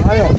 Ayo.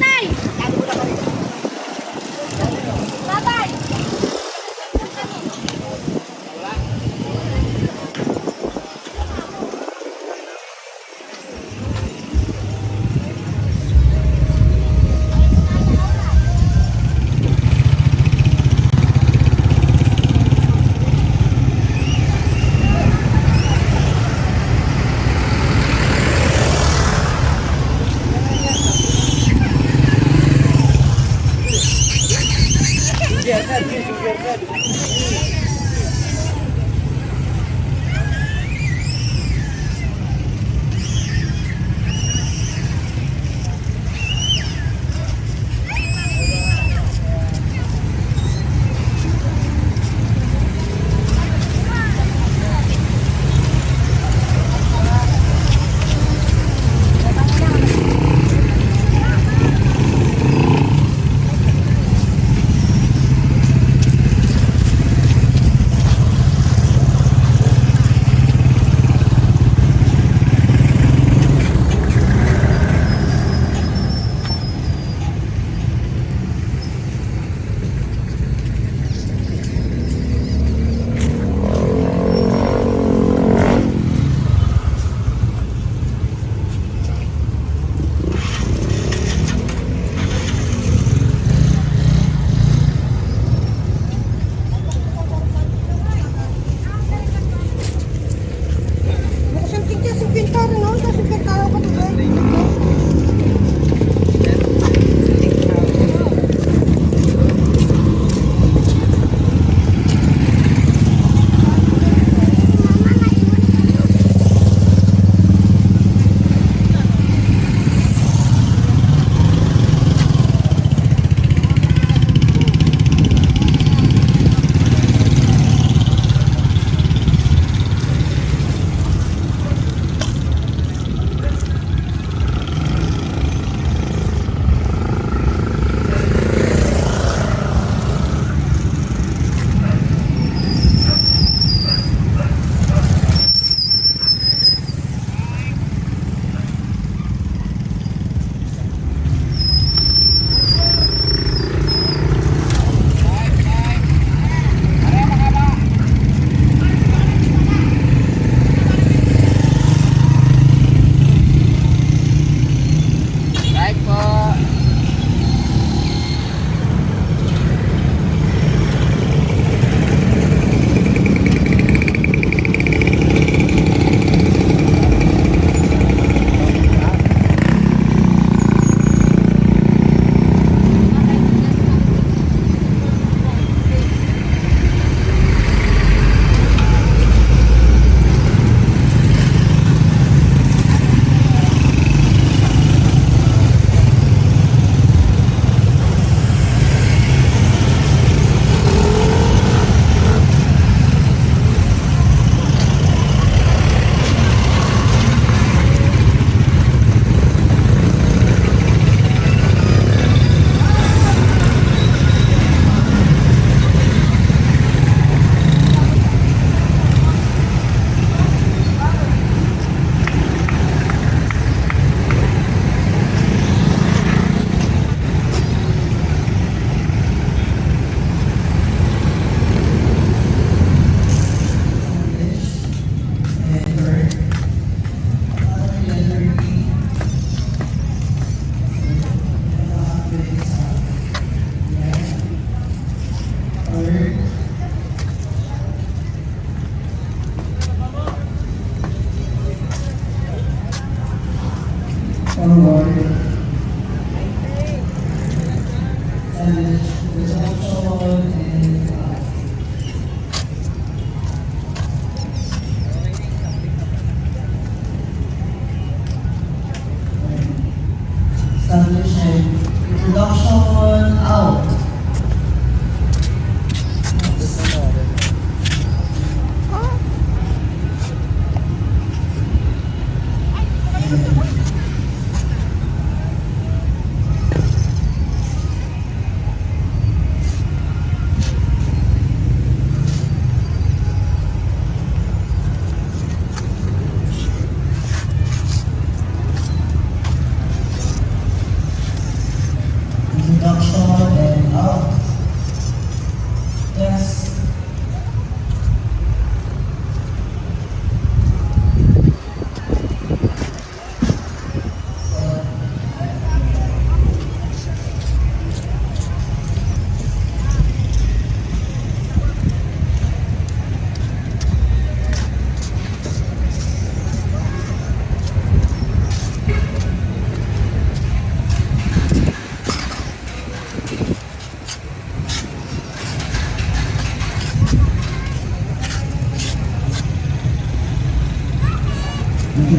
Introduction out.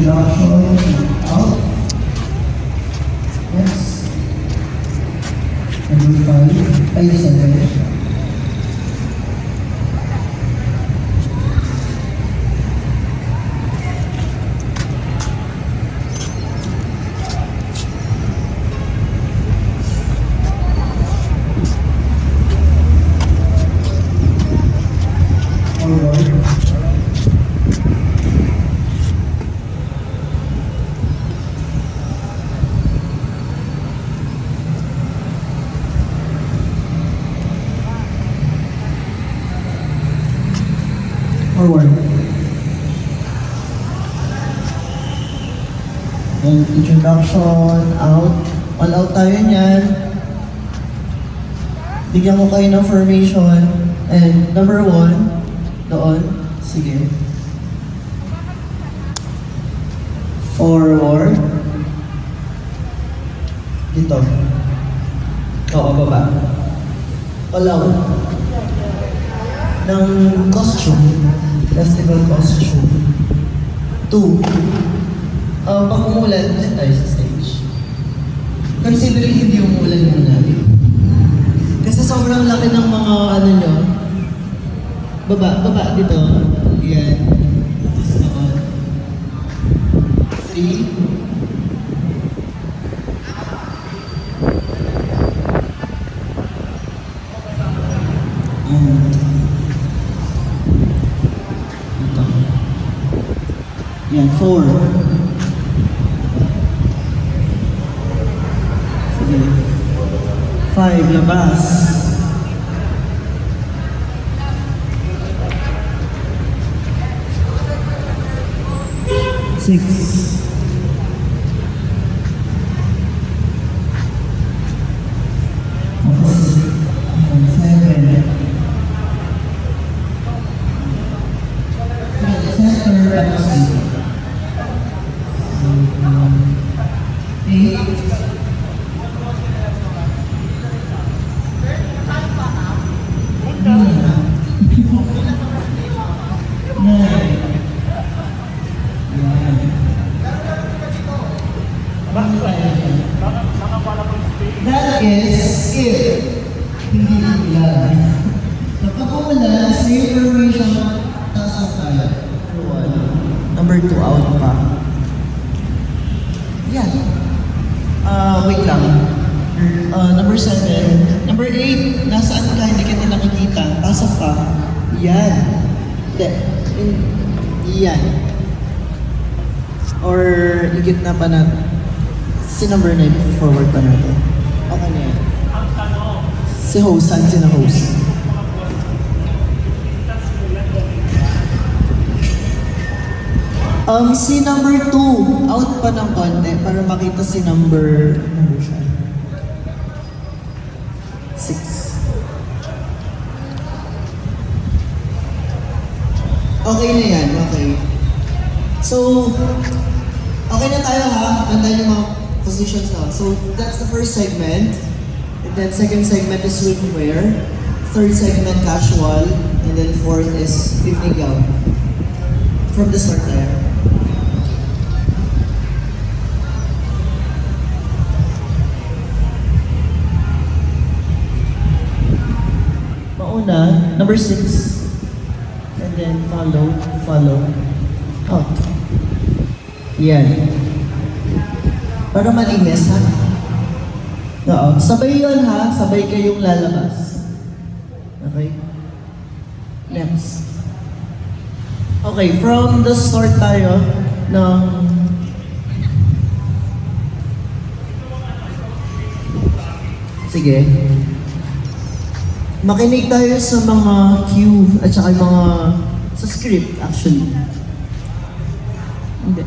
introduction, out. Yes. Number 5, ay 7. Forward. And introduction, out. All out tayo niyan. Bigyan ko kayo ng formation. And number 1, doon. Sige. Forward. Dito. Oo, baba. All out. Ng costume. Festival costume. 2. Pag umulan, dyan tayo sa stage. Considering hindi umulan muna. Kasi sobrang laki ng mga ano nyo. Baba dito. Yan. Tapos naman. 3. Yan, 4. Sige. 5, labas. 6. Tapos, 7. Center, tapos 8. That is if hindi ulan. Kapag umulan, same formation, taas tayo. Number 2, out pa. Yan. Wait lang. Number 7. Number 8, nasaan ka? Hindi ka na nakikita. Pasok ka. Yan. Yan. Or igit na pa na. Si number 9, forward pa natin. Okay na yan. Si host, saan si na host? Si number 2, out pa ng konti para makita si number siya? 6. Okay na yan, okay. So, okay na tayo ha. Tandaan yung mga positions na. So, that's the first segment. And then second segment is swimwear. Third segment, casual. And then fourth is evening gown. From the start there. Mauna, number 6. And then follow. Out. Yan. Para malinis ha. Oo. Sabay yun ha. Sabay kayong lalabas. Okay? Next. Okay, from the start tayo ng sige. Makinig tayo sa mga cue at saka mga sa script actually. Hindi.